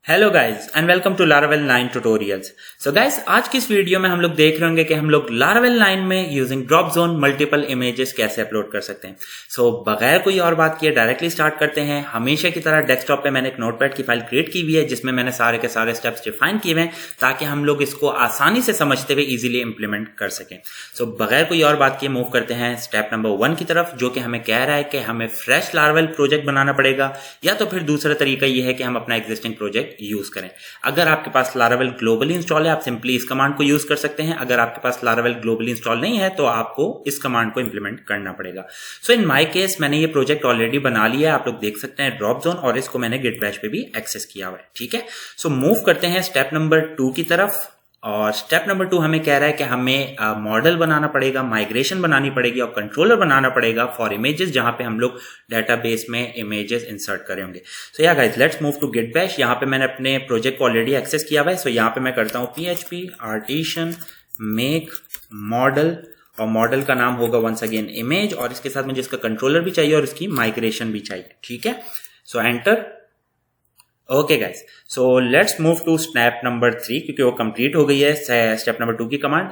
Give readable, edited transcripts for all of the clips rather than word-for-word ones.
Hello guys and welcome to Laravel 9 tutorials. So guys, आज की इस वीडियो में हम लोग देख रहे होंगे कि हम लोग लारावेल 9 में using drop zone multiple images कैसे अपलोड कर सकते हैं। सो बगैर कोई और बात किए डायरेक्टली स्टार्ट करते हैं। हमेशा की तरह डेस्कटॉप पे मैंने एक नोटपैड की फाइल क्रिएट की हुई है जिसमें मैंने सारे के सारे स्टेप्स डिफाइन किए हुए हैं ताकि हम लोग इसको आसानी से समझते हुए इजीली इंप्लीमेंट कर सकें। सो बगैर कोई और बात किए मूव करते हैं स्टेप नंबर 1 की तरफ, जो कि हमें कह रहा है कि हमें फ्रेश लारावेल प्रोजेक्ट बनाना पड़ेगा या तो फिर दूसरा तरीका यह है कि हम अपना एग्जिस्टिंग प्रोजेक्ट यूज करें। अगर आपके पास लारावेल ग्लोबली इंस्टॉल है आप सिंपली इस कमांड को यूज कर सकते हैं। अगर आपके पास लारावेल ग्लोबली इंस्टॉल नहीं है तो आपको इस कमांड को इंप्लीमेंट करना पड़ेगा। सो इन माय केस मैंने ये प्रोजेक्ट ऑलरेडी बना लिया है, आप लोग देख सकते हैं ड्रॉप जोन, और इसको मैंने गिट बैश पे भी एक्सेस किया हुआ है। ठीक है, सो मूव करते हैं स्टेप नंबर 2 की तरफ। और स्टेप नंबर 2 हमें कह रहा है कि हमें मॉडल बनाना पड़ेगा, माइग्रेशन बनानी पड़ेगी और कंट्रोलर बनाना पड़ेगा फॉर इमेजेस, जहां पे हम लोग डेटाबेस में इमेजेस इंसर्ट करेंगे। सो या guys, let's move to Git Bash. यहाँ पे मैंने अपने प्रोजेक्ट को ऑलरेडी एक्सेस किया हुआ है। सो यहाँ पे मैं करता हूँ php artisan make मॉडल, और मॉडल का नाम होगा वंस अगेन इमेज, और इसके साथ मुझे इसका कंट्रोलर भी चाहिए और इसकी माइग्रेशन भी चाहिए। ठीक है, so enter. Okay guys, so let's move to step number 3 क्योंकि वो कंप्लीट हो गई है स्टेप नंबर 2 की कमांड।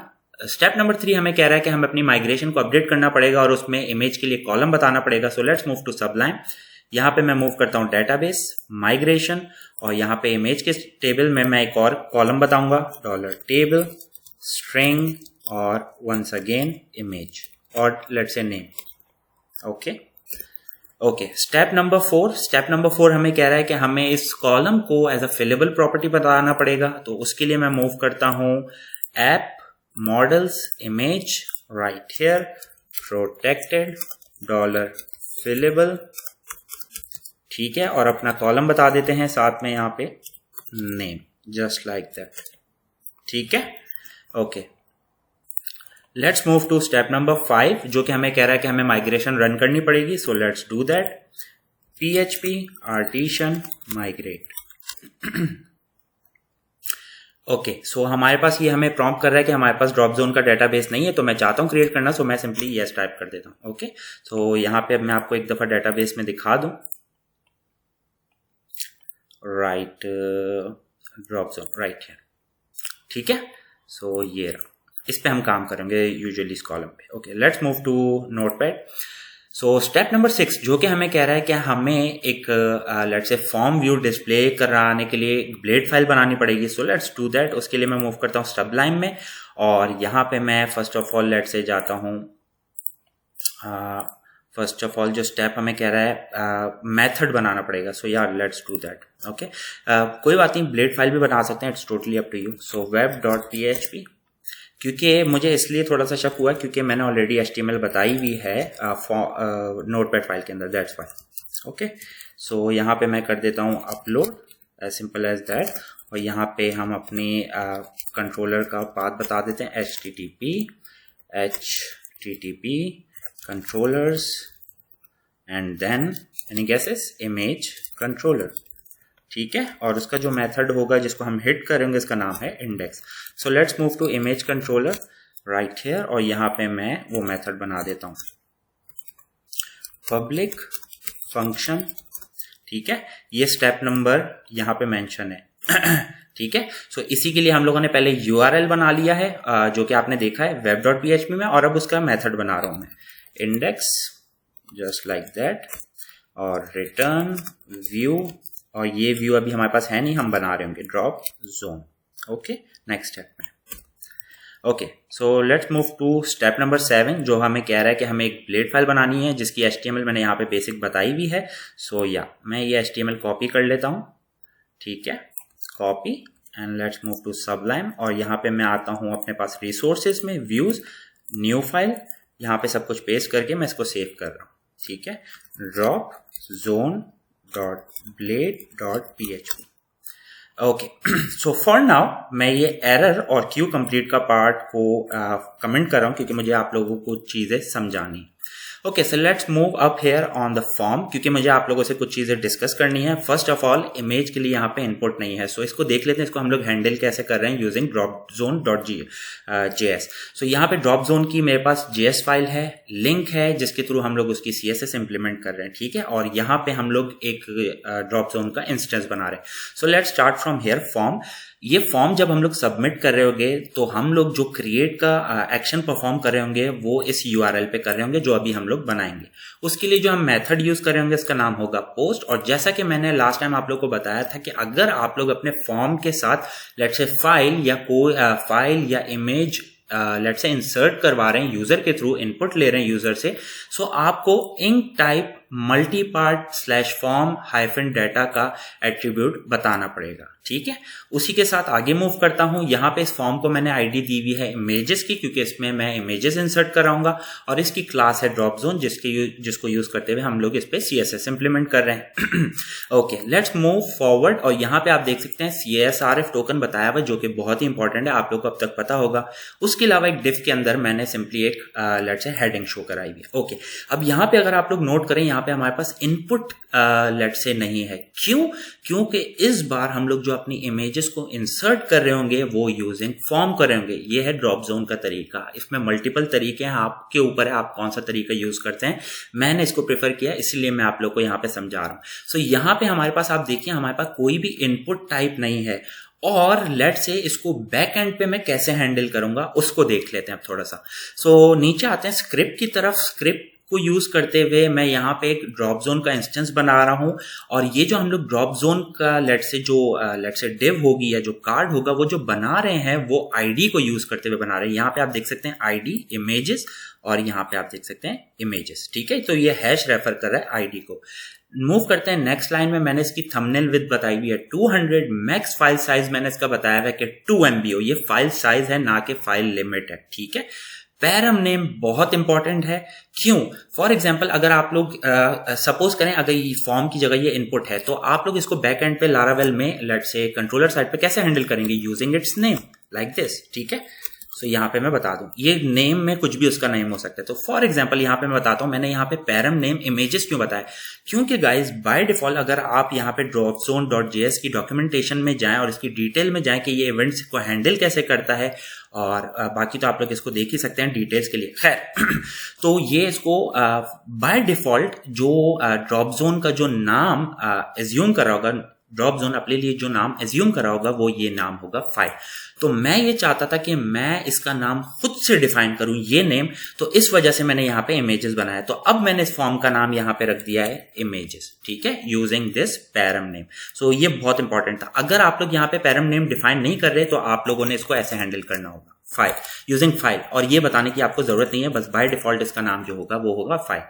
स्टेप नंबर 3 हमें कह रहा है कि हमें अपनी माइग्रेशन को अपडेट करना पड़ेगा और उसमें इमेज के लिए कॉलम बताना पड़ेगा। So let's move to Sublime. यहाँ पे मैं मूव करता हूँ डेटाबेस माइग्रेशन, और यहाँ पे इमेज के टेबल में मैं एक और कॉलम बताऊंगा, $टेबल स्ट्रिंग और वंस अगेन इमेज, और let's say name. Okay, step number 4 हमें कह रहा है कि हमें इस कॉलम को एज अ फिलेबल प्रॉपर्टी बताना पड़ेगा। तो उसके लिए मैं मूव करता हूं app models image right here protected $फिलेबल। ठीक है, और अपना कॉलम बता देते हैं साथ में यहाँ पे नेम, जस्ट लाइक दैट। ठीक है, okay, let's move to step number 5 जो कि हमें कह रहा है कि हमें माइग्रेशन रन करनी पड़ेगी। So let's do that, php artisan migrate। Okay, so हमारे पास ये हमें प्रॉम्प्ट कर रहा है कि हमारे पास ड्रॉप जोन का डेटाबेस नहीं है, तो मैं चाहता हूं क्रिएट करना। सो मैं सिंपली यस टाइप कर देता हूं। ओके, सो यहाँ पे अब मैं आपको एक दफा डेटाबेस में दिखा दूं, राइट, ड्रॉप जोन राइट है। ठीक है, सो ये रहा, इस पे हम काम करेंगे यूजुअली इस कॉलम पे। Okay, let's move to notepad. So step number 6 जो कि हमें कह रहा है कि हमें एक let's say form view display कराने के लिए एक ब्लेड फाइल बनानी पड़ेगी। So let's do that. उसके लिए मैं मूव करता हूँ सबलाइम में, और यहाँ पे मैं first of all let's say जाता हूँ, फर्स्ट ऑफ ऑल जो स्टेप हमें कह रहा है मेथड बनाना पड़ेगा। सो यार लेट्स डू दैट। ओके, कोई बात नहीं, ब्लेड फाइल भी बना सकते हैं, it's totally up to you. So web.php, क्योंकि मुझे इसलिए थोड़ा सा शक हुआ क्योंकि मैंने ऑलरेडी HTML बताई हुई है नोटपैड फाइल के अंदर, दैट्स व्हाई। ओके, सो यहाँ पे मैं कर देता हूँ upload, as simple as that. और यहाँ पे हम अपनी कंट्रोलर का पाथ बता देते हैं, http controllers and then any guesses image controller. ठीक है, और उसका जो मेथड होगा जिसको हम हिट करेंगे इसका नाम है index. So let's move to image controller right here, और यहाँ पे मैं वो मेथड बना देता हूँ पब्लिक फंक्शन। ठीक है, ये स्टेप नंबर यहाँ पे मेंशन है। ठीक है, सो इसी के लिए हम लोगों ने पहले URL बना लिया है जो कि आपने देखा है web.php में, और अब उसका मेथड बना रहा हूं मैं इंडेक्स, जस्ट लाइक दैट, और रिटर्न व्यू, और ये व्यू अभी हमारे पास है नहीं, हम बना रहे होंगे drop zone. Okay, next step में। Okay, so let's move to step number 7 जो हमें कह रहा है कि हमें एक ब्लेड फाइल बनानी है जिसकी HTML मैंने यहाँ पे बेसिक बताई हुई है। सो या मैं ये HTML कॉपी कर लेता हूँ। ठीक है, copy, and let's move to Sublime, और यहाँ पे मैं आता हूँ अपने पास रिसोर्सेज में, व्यूज, न्यू फाइल, यहाँ पे सब कुछ पेस्ट करके मैं इसको सेव कर रहा हूँ। ठीक है, drop zone .blade.php। Okay, so for now मैं ये एरर और क्यू कंप्लीट का पार्ट को कमेंट कर रहा हूँ क्योंकि मुझे आप लोगों को चीजें समझानी। Okay, so let's move up here on the form, क्योंकि मुझे आप लोगों से कुछ चीजें डिस्कस करनी है। फर्स्ट ऑफ ऑल, इमेज के लिए यहाँ पे इनपुट नहीं है, सो इसको देख लेते हैं, इसको हम लोग हैंडल कैसे कर रहे हैं यूजिंग dropzone.js। सो यहाँ पे dropzone की मेरे पास JS फाइल है, लिंक है, जिसके थ्रू हम लोग उसकी CSS इंप्लीमेंट कर रहे हैं, ठीक है। और यहाँ पे हम लोग एक dropzone का इंस्टेंस बना रहे हैं। So let's start from here form. ये फॉर्म जब हम लोग सबमिट कर रहे होंगे तो हम लोग जो क्रिएट का एक्शन परफॉर्म कर रहे होंगे वो इस URL पे कर रहे होंगे जो अभी हम लोग बनाएंगे। उसके लिए जो हम मेथड यूज कर रहे होंगे इसका नाम होगा पोस्ट। और जैसा कि मैंने लास्ट टाइम आप लोग को बताया था कि अगर आप लोग अपने फॉर्म के साथ लेट्स से फाइल या कोई फाइल या इमेज लेट्स से इंसर्ट करवा रहे हैं यूजर के थ्रू, इनपुट ले रहे हैं यूजर से, सो आपको इंक टाइप multipart/form -data का एट्रीब्यूट बताना पड़ेगा, ठीक है। उसी के साथ आगे मूव करता हूं। यहां पे इस फॉर्म को मैंने आईडी दी हुई है इमेजेस की, क्योंकि इसमें मैं इमेजेस इंसर्ट कराऊंगा, और इसकी क्लास है ड्रॉपजोन, जिसको यूज करते हुए हम लोग इस पे CSS इंप्लीमेंट कर रहे हैं। Okay, let's move forward. और यहां पे आप देख सकते हैं CSRF टोकन बताया हुआ, जो कि बहुत ही इंपॉर्टेंट है, आप लोग को अब तक पता होगा। उसके अलावा एक डिफ के अंदर मैंने सिंपली एक लेट्स से हेडिंग शो कराई हुई है। ओके, अब यहां पे अगर आप लोग नोट करें, यहाँ पे हमारे पास इनपुट लेट्स से नहीं है। क्यों? क्योंकि इस बार हम लोग जो अपनी इमेजेस को इंसर्ट कर रहे होंगे वो यूजिंग फॉर्म कर रहे होंगे। ये है ड्रॉपजोन का तरीका। इसमें मल्टीपल तरीके हैं, आपके ऊपर है आप कौन सा तरीका यूज करते हैं। मैंने इसको प्रेफर किया, इसलिए मैं आप लोग को यहाँ पे समझा रहा हूं। सो यहाँ पे हमारे पास आप देखिए, हमारे पास कोई भी इनपुट टाइप नहीं है। और लेट से इसको बैक एंड पे मैं कैसे हैंडल करूंगा उसको देख लेते हैं अब थोड़ा सा। सो नीचे आते हैं स्क्रिप्ट की तरफ। स्क्रिप्ट को यूज करते हुए मैं यहाँ पे एक ड्रॉप जोन का इंस्टेंस बना रहा हूं, और ये जो हम लोग ड्रॉप जोन का लेट से डिव होगी या जो कार्ड होगा वो जो बना रहे हैं वो आईडी को यूज करते हुए बना रहे हैं। यहाँ पे आप देख सकते हैं आईडी इमेजेस, और यहाँ पे आप देख सकते हैं इमेजेस, ठीक है। तो ये हैश रेफर कर रहा है आईडी को। मूव करते हैं नेक्स्ट लाइन में। मैंने इसकी थंबनेल विड्थ बताई हुई है 200। मैक्स फाइल साइज मैंने इसका बताया है कि 2 MB हो। ये फाइल साइज है, ना कि फाइल लिमिट है, ठीक है। पैरम नेम बहुत इंपॉर्टेंट है। क्यों? फॉर एग्जाम्पल, अगर आप लोग सपोज करें अगर ये फॉर्म की जगह ये इनपुट है, तो आप लोग इसको बैक एंड पे लारावेल में लेट्स से कंट्रोलर साइड पे कैसे हैंडल करेंगे? Using its name like this, ठीक है। सो यहाँ पे मैं बता दूं, ये नेम में कुछ भी उसका नेम हो सकता है। तो फॉर एग्जांपल यहाँ पे मैं बताता हूँ, मैंने यहाँ पे पैरम नेम इमेजेस क्यों बताया? क्योंकि गाइस बाय डिफॉल्ट अगर आप यहाँ पे dropzone.js की डॉक्यूमेंटेशन में जाएं और इसकी डिटेल में जाएं कि ये इवेंट्स को हैंडल कैसे करता है, और बाकी तो आप लोग इसको देख ही सकते हैं डिटेल्स के लिए। खैर, तो ये इसको बाय डिफॉल्ट जो ड्रॉपजोन का जो नाम एज्यूम कर रहा होगा, ड्रॉपजोन अपने लिए जो नाम एज्यूम करा होगा वो ये नाम होगा फाइल। तो मैं ये चाहता था कि मैं इसका नाम खुद से डिफाइन करूं, ये नेम, तो इस वजह से मैंने यहाँ पे इमेजेस बनाया। तो अब मैंने इस फॉर्म का नाम यहाँ पे रख दिया है इमेजेस, ठीक है, यूजिंग दिस पैरम नेम। सो ये बहुत इंपॉर्टेंट था। अगर आप लोग यहाँ पे पैरम नेम डिफाइन नहीं कर रहे तो आप लोगों ने इसको ऐसे हैंडल करना होगा, फाइल, यूजिंग फाइल। और ये बताने की आपको जरूरत नहीं है, बस बाय डिफॉल्ट इसका नाम जो होगा वो होगा file.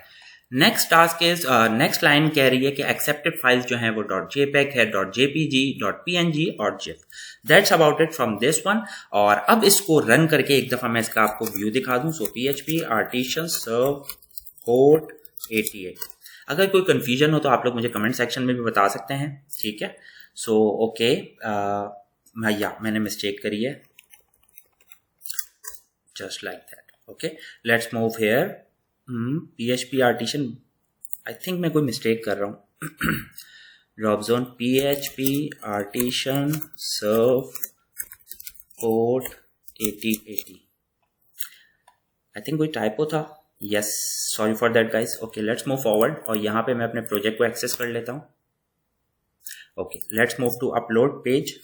Next task is, next line कह रही है कि एक्सेप्टेड फाइल्स जो हैं वो .jpeg है, .jpg, .png और .gif। That's about it from this one. और अब इसको रन करके एक दफा मैं इसका आपको व्यू दिखा दूं। सो PHP artisan serve port 88। अगर कोई कंफ्यूजन हो तो आप लोग मुझे कमेंट सेक्शन में भी बता सकते हैं, ठीक है। सो ओके, मैंने मिस्टेक करी है, just like that. Okay, let's move here. PHP artisan, I think मैं कोई मिस्टेक कर रहा हूँ। ड्रॉपजोन PHP artisan serve port 8080, I think कोई टाइपो था। Yes, sorry for that guys. Okay, let's move forward. और यहाँ पे मैं अपने प्रोजेक्ट को एक्सेस कर लेता हूँ। Okay, let's move to upload page,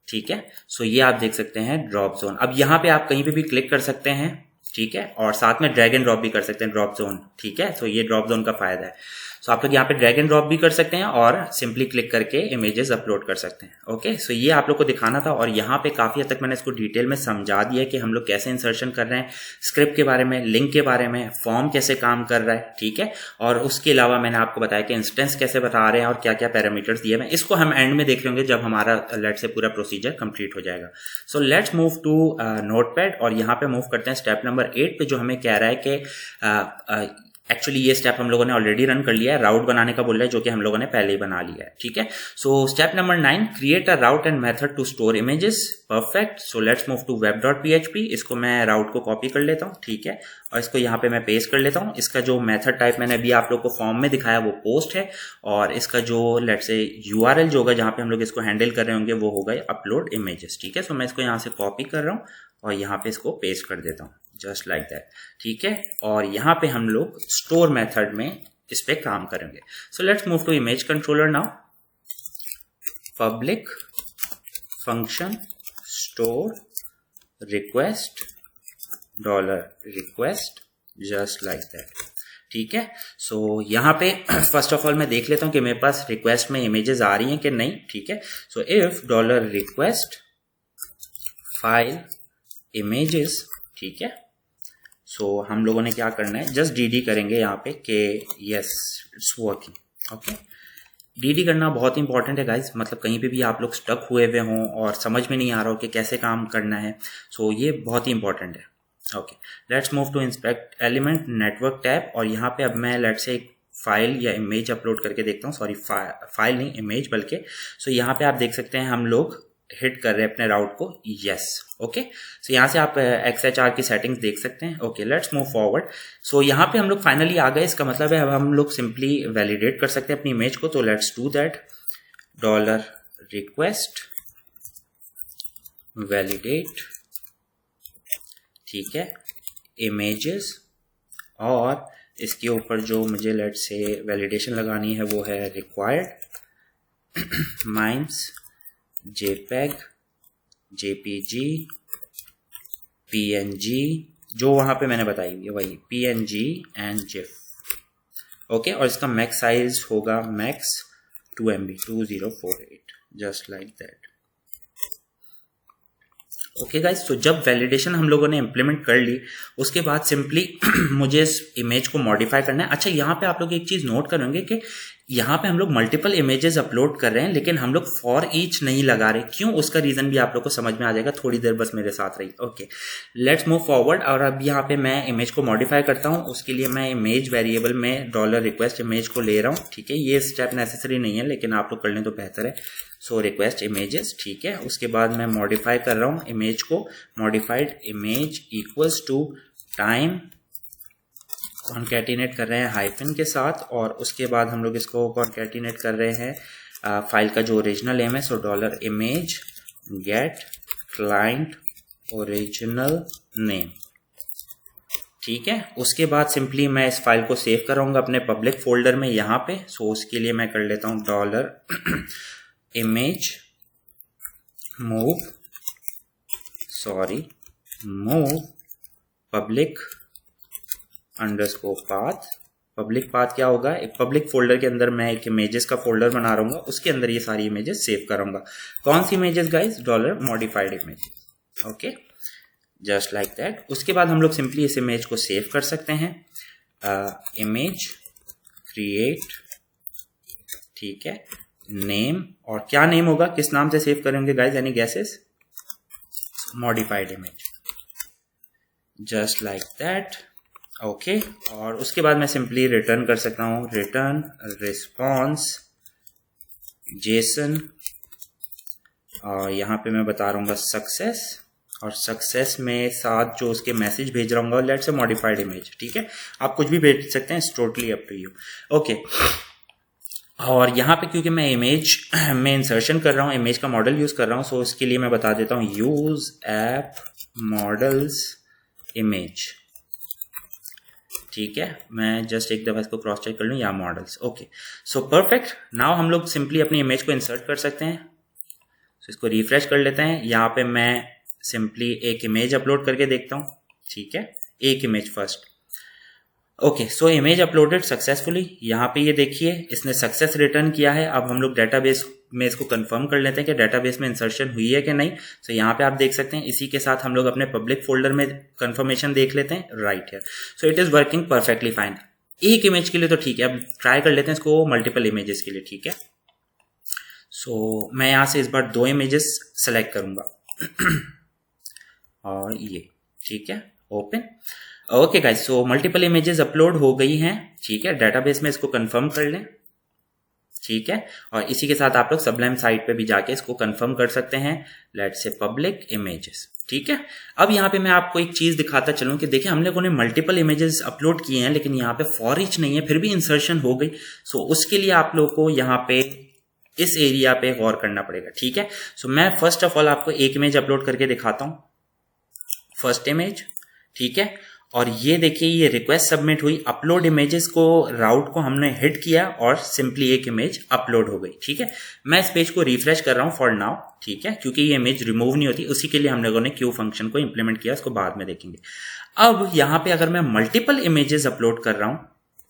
ठीक है। सो ये आप देख सकते हैं ड्रॉपजोन। अब यहाँ पे आप कहीं पे भी क्लिक कर सकते हैं, ठीक है, और साथ में ड्रैग एंड ड्रॉप भी कर सकते हैं ड्रॉपजोन, ठीक है। तो ये ड्रॉपजोन का फायदा है। सो आप लोग यहाँ पे ड्रैग एंड ड्रॉप भी कर सकते हैं और सिंपली क्लिक करके इमेजेस अपलोड कर सकते हैं। ओके, सो ये आप लोग को दिखाना था। और यहाँ पे काफी हद तक मैंने इसको डिटेल में समझा दिया कि हम लोग कैसे इंसर्शन कर रहे हैं, स्क्रिप्ट के बारे में, लिंक के बारे में, फॉर्म कैसे काम कर रहा है, ठीक है। और उसके अलावा मैंने आपको बताया कि इंस्टेंस कैसे बता रहे हैं और क्या क्या पैरामीटर्स दिए हैं। इसको हम एंड में देख लेंगे जब हमारा लेट से पूरा प्रोसीजर कंप्लीट हो जाएगा। So let's move to notepad और यहाँ पे मूव करते हैं स्टेप नंबर 8 पे, जो हमें कह रहा है कि एक्चुअली ये स्टेप हम लोगों ने ऑलरेडी रन कर लिया है, राउट बनाने का बोल रहा है जो कि हम लोगों ने पहले ही बना लिया है, ठीक है। So step number 9, create a route and method to store images. Perfect. So let's move to web.php। इसको मैं राउट को कॉपी कर लेता हूँ, ठीक है, और इसको यहाँ पे मैं पेस्ट कर लेता हूँ। इसका जो मेथड टाइप मैंने अभी आप लोग को फॉर्म में दिखाया वो पोस्ट है, और इसका जो लेट्स से URL जो होगा जहाँ पे हम लोग इसको हैंडल कर रहे होंगे वो होगा अपलोड इमेजेस, ठीक है। सो मैं इसको यहाँ से कॉपी कर रहा हूँ और यहाँ पे इसको पेस्ट कर देता हूँ, जस्ट लाइक दैट, ठीक है। और यहाँ पे हम लोग स्टोर मेथड में इस पे काम करेंगे। So let's move to image controller now. Public function store request $request, just like that, ठीक है। सो यहाँ पे फर्स्ट ऑफ ऑल मैं देख लेता हूँ कि मेरे पास रिक्वेस्ट में इमेजेस आ रही हैं कि नहीं, ठीक है। So if $request file images, ठीक है। सो हम लोगों ने क्या करना है, जस्ट dd करेंगे यहाँ पे कि yes it's working, okay. dd करना बहुत इंपॉर्टेंट है गाइज, मतलब कहीं पे भी आप लोग स्टक हुए हुए हों और समझ में नहीं आ रहा हो कि कैसे काम करना है, सो ये बहुत ही इंपॉर्टेंट है, okay. Let's move to inspect element network tab, और यहाँ पे अब मैं लेट्स से एक फाइल या इमेज अपलोड करके देखता हूँ, सॉरी फाइल नहीं इमेज बल्कि। सो यहाँ पे आप देख सकते हैं हम लोग हिट कर रहे हैं अपने राउट को, यस, ओके। सो यहाँ से आप XHR की सेटिंग्स देख सकते हैं, okay. Let's move forward. So यहाँ पे हम लोग फाइनली आ गए, इसका मतलब है अब हम लोग सिंपली वैलिडेट कर सकते हैं अपनी इमेज को। तो let's do that, $request validate, ठीक है, इमेजेस, और इसके ऊपर जो मुझे लेट्स से वैलिडेशन लगानी है वो है required mimes JPEG, JPG, PNG, जो वहां पे मैंने बताई हुई है वही PNG एंड GIF, ओके। और इसका मैक्स साइज होगा max 2 MB 2048, just like that, okay guys. तो जब वैलिडेशन हम लोगों ने इम्प्लीमेंट कर ली उसके बाद सिंपली मुझे इस इमेज को मॉडिफाई करना है। अच्छा, यहाँ पे आप लोग एक चीज नोट करेंगे कि यहाँ पे हम लोग मल्टीपल इमेजेस अपलोड कर रहे हैं लेकिन हम लोग फॉर ईच नहीं लगा रहे, क्यों, उसका रीजन भी आप लोग को समझ में आ जाएगा, थोड़ी देर बस मेरे साथ रही, ओके। Let's move forward. और अब यहाँ पे मैं इमेज को मॉडिफाई करता हूँ, उसके लिए मैं इमेज वेरिएबल में $request इमेज को ले रहा हूँ, ठीक है। ये स्टेप नेसेसरी नहीं है लेकिन आप लोग कर लें तो बेहतर है। सो रिक्वेस्ट इमेजेस, ठीक है। उसके बाद मैं मॉडिफाई कर रहा हूँ इमेज को, modified image equals to time, concatenate कर रहे हैं हाइफन के साथ, और उसके बाद हम लोग इसको कॉन्कैटिनेट कर रहे हैं फाइल का जो ओरिजिनल नेम है। So $image get client original name, ठीक है। उसके बाद सिंपली मैं इस फाइल को सेव कराऊंगा अपने पब्लिक फोल्डर में यहाँ पे। सो उसके लिए मैं कर लेता हूँ $image move public underscore path. Public path क्या होगा, एक पब्लिक फोल्डर के अंदर मैं एक इमेजेस का फोल्डर बना रहूंगा, उसके अंदर ये सारी इमेजेस सेव करूंगा। कौन सी images guys, $modified images, okay, just like that. उसके बाद हम लोग सिंपली इस इमेज को सेव कर सकते हैं, इमेज क्रिएट, ठीक है, नेम, और क्या नेम होगा, किस नाम से सेव करेंगे guys, any guesses, modified image, just like that, okay. और उसके बाद मैं सिंपली रिटर्न कर सकता हूँ, रिटर्न रिस्पॉन्स जेसन, और यहाँ पे मैं बता रहा हूँ सक्सेस, और सक्सेस में साथ जो उसके मैसेज भेज रहा हूँ लेट्स से मॉडिफाइड इमेज, ठीक है। आप कुछ भी भेज सकते हैं, it's totally up to you, okay. और यहाँ पे क्योंकि मैं इमेज में इंसर्शन कर रहा हूँ, इमेज का मॉडल यूज कर रहा हूँ, सो इसके लिए मैं बता देता हूँ यूज ऐप मॉडल्स इमेज, ठीक है। मैं जस्ट एक दफा इसको क्रॉस चेक कर लूँ, या models, okay. So perfect. Now हम लोग सिंपली अपनी इमेज को इंसर्ट कर सकते हैं। सो इसको रिफ्रेश कर लेते हैं। यहाँ पे मैं सिंपली एक इमेज अपलोड करके देखता हूँ, ठीक है, एक image first, okay. So image uploaded successfully. यहाँ पे ये देखिए इसने सक्सेस रिटर्न किया है। अब हम लोग डेटाबेस में इसको कंफर्म कर लेते हैं कि डेटाबेस में इंसर्शन हुई है कि नहीं। सो यहाँ पे आप देख सकते हैं, इसी के साथ हम लोग अपने पब्लिक फोल्डर में कंफर्मेशन देख लेते हैं, राइट है। So it is working perfectly fine. एक इमेज के लिए तो ठीक है, अब ट्राई कर लेते हैं इसको मल्टीपल इमेजेस के लिए, ठीक है। सो मैं यहाँ से इस बार 2 इमेजेस सेलेक्ट करूंगा और ये, ठीक है, open. Okay guys, so multiple images upload हो गई हैं, ठीक है। डेटाबेस में इसको कंफर्म कर लें, ठीक है। और इसी के साथ आप लोग सबलाइम साइट पे भी जाके इसको कंफर्म कर सकते हैं, लेट्स से पब्लिक इमेजेस, ठीक है। अब यहाँ पे मैं आपको एक चीज दिखाता चलूं कि देखिए हम लोगों ने मल्टीपल इमेजेस अपलोड किए हैं, लेकिन यहाँ पे फॉर ईच नहीं है, फिर भी इंसर्शन हो गई। सो उसके लिए आप लोगों को यहाँ पे इस एरिया पे गौर करना पड़ेगा, ठीक है। सो मैं फर्स्ट ऑफ ऑल आपको एक इमेज अपलोड करके दिखाता हूं, फर्स्ट इमेज, ठीक है। और ये देखिए ये रिक्वेस्ट सबमिट हुई, अपलोड इमेजेस को राउट को हमने हिट किया और सिंपली एक इमेज अपलोड हो गई, ठीक है। मैं इस पेज को रिफ्रेश कर रहा हूं फॉर नाउ, ठीक है, क्योंकि ये इमेज रिमूव नहीं होती, उसी के लिए हम लोगों ने क्यू फंक्शन को इंप्लीमेंट किया, उसको बाद में देखेंगे। अब यहां पे अगर मैं मल्टीपल इमेजेस अपलोड कर रहा हूं,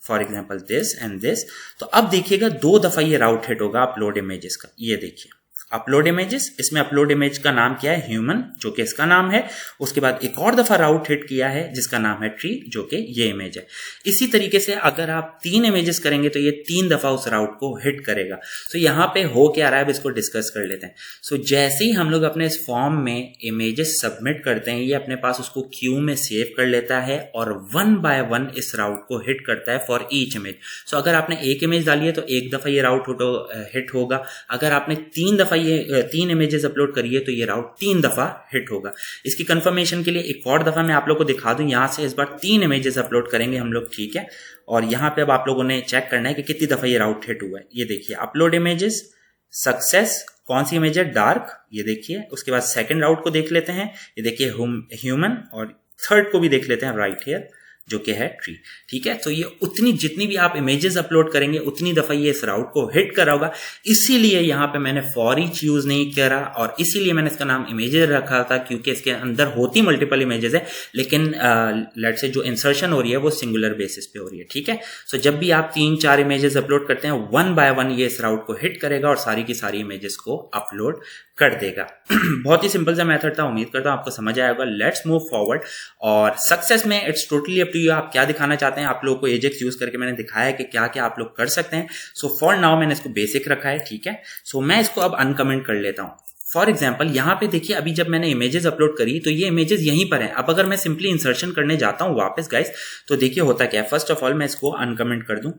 for example this and this, तो अब देखिएगा 2 दफा ये राउट हिट होगा अपलोड इमेजेस का। ये देखिए अपलोड इमेजेस, इसमें अपलोड इमेज का नाम क्या है, ह्यूमन, जो कि इसका नाम है। उसके बाद एक और दफा राउट हिट किया है जिसका नाम है ट्री, जो कि ये इमेज है। इसी तरीके से अगर आप 3 इमेजेस करेंगे तो ये 3 दफा उस राउट को हिट करेगा। सो यहाँ पे हो क्या रहा है, अब इसको डिस्कस कर लेते हैं। सो जैसे ही हम लोग अपने इस फॉर्म में इमेजेस सबमिट करते हैं, ये अपने पास उसको क्यू में सेव कर लेता है और 1 बाय 1 इस राउट को हिट करता है फॉर ईच इमेज। सो अगर आपने एक इमेज डाली है तो एक दफा ये राउट हिट होगा, अगर आपने 3 दफा ये 3 इमेजेस अपलोड करिए तो ये राउट 3 दफा हिट होगा। इसकी कंफर्मेशन के लिए एक और दफा मैं आप लोगों को दिखा दूं, यहां से इस बार 3 इमेजेस अपलोड करेंगे हम लोग, ठीक है। और यहां पे अब आप लोगों ने चेक करना है कि कितनी दफा ये राउट हिट हुआ है। ये देखिए अपलोड इमेजेस, सक्सेस, कौन सी इमेज है, डार्क, ये देखिए। उसके बाद सेकंड राउट को देख लेते हैं, ये देखिए ह्यूमन, और थर्ड को भी देख लेते हैं राइट हियर, जो कि है ट्री, ठीक है। तो ये उतनी जितनी भी आप इमेजेस अपलोड करेंगे उतनी दफा ये इस राउट को हिट कराओगा। इसीलिए यहां पे मैंने फॉर ईच यूज नहीं करा और इसीलिए मैंने इसका नाम इमेजेस रखा था, क्योंकि इसके अंदर होती मल्टीपल इमेजेस है, लेकिन लेट से जो इंसर्शन हो रही है वो सिंगुलर बेसिस पे हो रही है, ठीक है। सो जब भी आप 3-4 इमेजेस अपलोड करते हैं, 1 बाय 1 ये इस राउट को हिट करेगा और सारी की सारी इमेजेस को अपलोड कर देगा। बहुत ही सिंपल सा मेथड था, उम्मीद करता हूं आपको समझ आया होगा। Let's move forward. और सक्सेस में it's totally up to you, आप क्या दिखाना चाहते हैं। आप लोगों को एजेक्स यूज करके मैंने दिखाया है कि क्या क्या आप लोग कर सकते हैं। सो फॉर नाउ मैंने इसको बेसिक रखा है, ठीक है। सो मैं इसको अब अनकमेंट कर लेता हूं। फॉर एग्जाम्पल यहाँ पे देखिए अभी जब मैंने इमेजेस अपलोड करी तो ये इमेजेस यहीं पर हैं। अब अगर मैं सिंपली इंसर्शन करने जाता हूं वापस गाइस, तो देखिए होता क्या है। फर्स्ट ऑफ ऑल मैं इसको अनकमेंट कर दूं,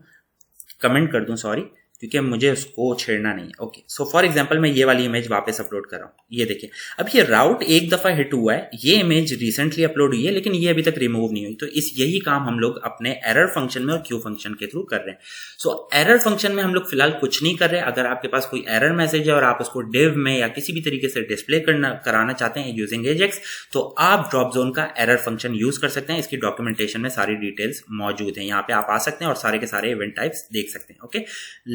कमेंट कर दूं, सॉरी, क्योंकि मुझे उसको छेड़ना नहीं है। ओके, सो फॉर एग्जांपल मैं ये वाली इमेज वापस अपलोड कर रहा हूँ। ये देखिए अब ये राउट एक दफा हिट हुआ है, ये इमेज रिसेंटली अपलोड हुई है, लेकिन ये अभी तक रिमूव नहीं हुई। तो यही काम हम लोग अपने एरर फंक्शन में और क्यू फंक्शन के थ्रू कर रहे हैं। सो एरर फंक्शन में हम लोग फिलहाल कुछ नहीं कर रहे। अगर आपके पास कोई एरर मैसेज है और आप उसको डिव में या किसी भी तरीके से डिस्प्ले कराना चाहते हैं यूजिंग एजेक्स, तो आप ड्रॉप जोन का एरर फंक्शन यूज कर सकते हैं। इसकी डॉक्यूमेंटेशन में सारी डिटेल्स मौजूद है, यहाँ पे आप आ सकते हैं और सारे के सारे इवेंट टाइप्स देख सकते हैं। Okay,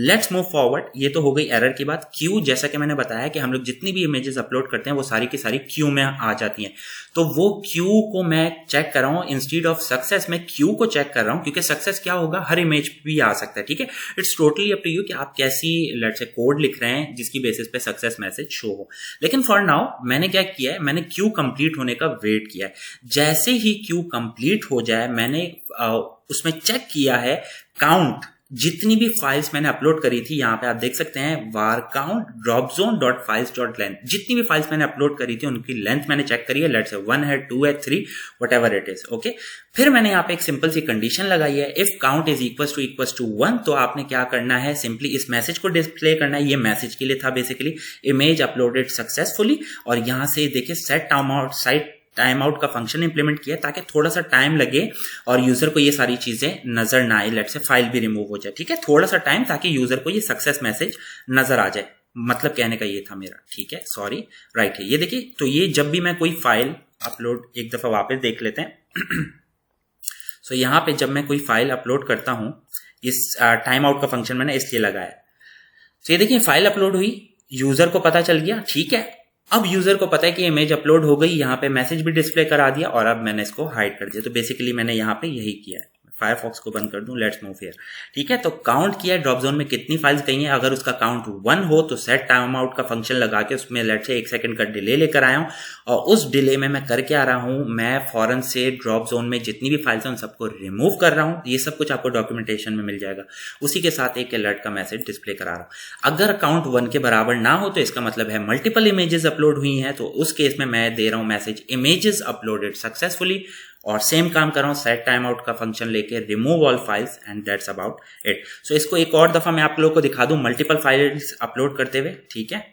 let's move forward. ये तो हो गई एरर की बात। क्यू, जैसा कि मैंने बताया कि हम लोग जितनी भी इमेजेस अपलोड करते हैं वो सारी की सारी क्यू में आ जाती हैं। तो वो क्यू को मैं चेक कर रहा हूं, इंस्टीड ऑफ सक्सेस मैं क्यू को चेक कर रहा हूं, क्योंकि सक्सेस क्या होगा, हर इमेज भी आ सकता है, ठीक है। It's totally up to you कि आप कैसी लेट्स से कोड लिख रहे हैं जिसकी बेसिस पे सक्सेस मैसेज शो हो। लेकिन फॉर नाउ मैंने क्या किया है, मैंने क्यू कंप्लीट होने का वेट किया है। जैसे ही क्यू कंप्लीट हो जाए, मैंने उसमें चेक किया है काउंट, जितनी भी फाइल्स मैंने अपलोड करी थी, यहाँ पे आप देख सकते हैं var count dropzone.files.length, जितनी भी फाइल्स मैंने अपलोड करी थी उनकी लेंथ मैंने चेक करी है। लेट्स से 1 है, 2 है, 3, व्हाटएवर इट इज। ओके, फिर मैंने यहाँ पे एक सिंपल सी कंडीशन लगाई है, if count is equals to 1, तो आपने क्या करना है, सिंपली इस मैसेज को डिस्प्ले करना है। ये मैसेज के लिए था बेसिकली, इमेज अपलोडेड सक्सेसफुली। और यहाँ से देखिए सेट टाइम आउट का फंक्शन इंप्लीमेंट किया ताकि थोड़ा सा टाइम लगे और यूजर को ये सारी चीजें नजर ना आए। लेट्स से फाइल भी रिमूव हो जाए, ठीक है, थोड़ा सा टाइम, ताकि यूजर को ये सक्सेस मैसेज नजर आ जाए। मतलब कहने का ये था मेरा, ठीक है, सॉरी, राइट है। ये देखिए, तो ये जब भी मैं कोई फाइल अपलोड, एक दफा वापस देख लेते हैं। सो यहाँ पे जब मैं कोई फाइल अपलोड करता हूं, इस टाइम आउट का फंक्शन मैंने इसलिए लगाया। तो ये देखिए फाइल अपलोड हुई, यूजर को पता चल गया, ठीक है। अब यूजर को पता है कि इमेज अपलोड हो गई, यहाँ पे मैसेज भी डिस्प्ले करा दिया और अब मैंने इसको हाइड कर दिया। तो बेसिकली मैंने यहाँ पे यही किया है। फायरफॉक्स को बंद कर दूं, लेट्स मूव हियर, ठीक है। तो काउंट किया ड्रॉप जोन में कितनी फाइल्स गई हैं। अगर उसका काउंट 1 हो तो सेट टाइम आउट का फंक्शन लगा के उसमें लेट्स से 1 सेकंड का डिले लेकर आया हूं, और उस डिले में मैं कर क्या रहा हूं, मैं फौरन से ड्रॉप जोन में जितनी भी फाइल्स हैं उन सबको रिमूव कर रहा हूं। ये सब कुछ आपको डॉक्यूमेंटेशन में मिल जाएगा। उसी के साथ एक अलर्ट का मैसेज डिस्प्ले करा रहा हूं। अगर काउंट 1 के बराबर ना हो तो इसका मतलब है मल्टीपल इमेजेस अपलोड हुई हैं, तो उस केस में मैं दे रहा हूं मैसेज इमेजेस अपलोडेड सक्सेसफुली। और सेम काम कर रहा हूँ सेट टाइम आउट का फंक्शन लेके, remove all files and that's about it. So इसको एक और दफा मैं आप लोगों को दिखा दूं मल्टीपल फाइल्स अपलोड करते हुए, ठीक है,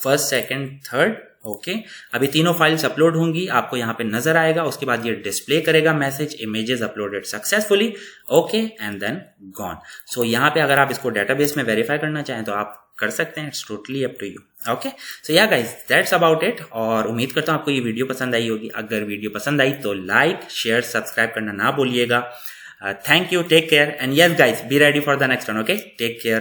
फर्स्ट सेकंड थर्ड, ओके। अभी तीनों फाइल्स अपलोड होंगी, आपको यहाँ पे नजर आएगा, उसके बाद ये डिस्प्ले करेगा message images uploaded successfully, okay, and then gone. So यहाँ पे अगर आप इसको डेटाबेस में वेरीफाई करना चाहें तो आप कर सकते हैं, it's totally up to you, okay. So या गाइस दैट्स अबाउट इट, और उम्मीद करता हूँ आपको ये वीडियो पसंद आई होगी। अगर वीडियो पसंद आई तो लाइक शेयर सब्सक्राइब करना ना भूलिएगा। Thank you, take care, and yes guys be ready for the next one, okay, take care.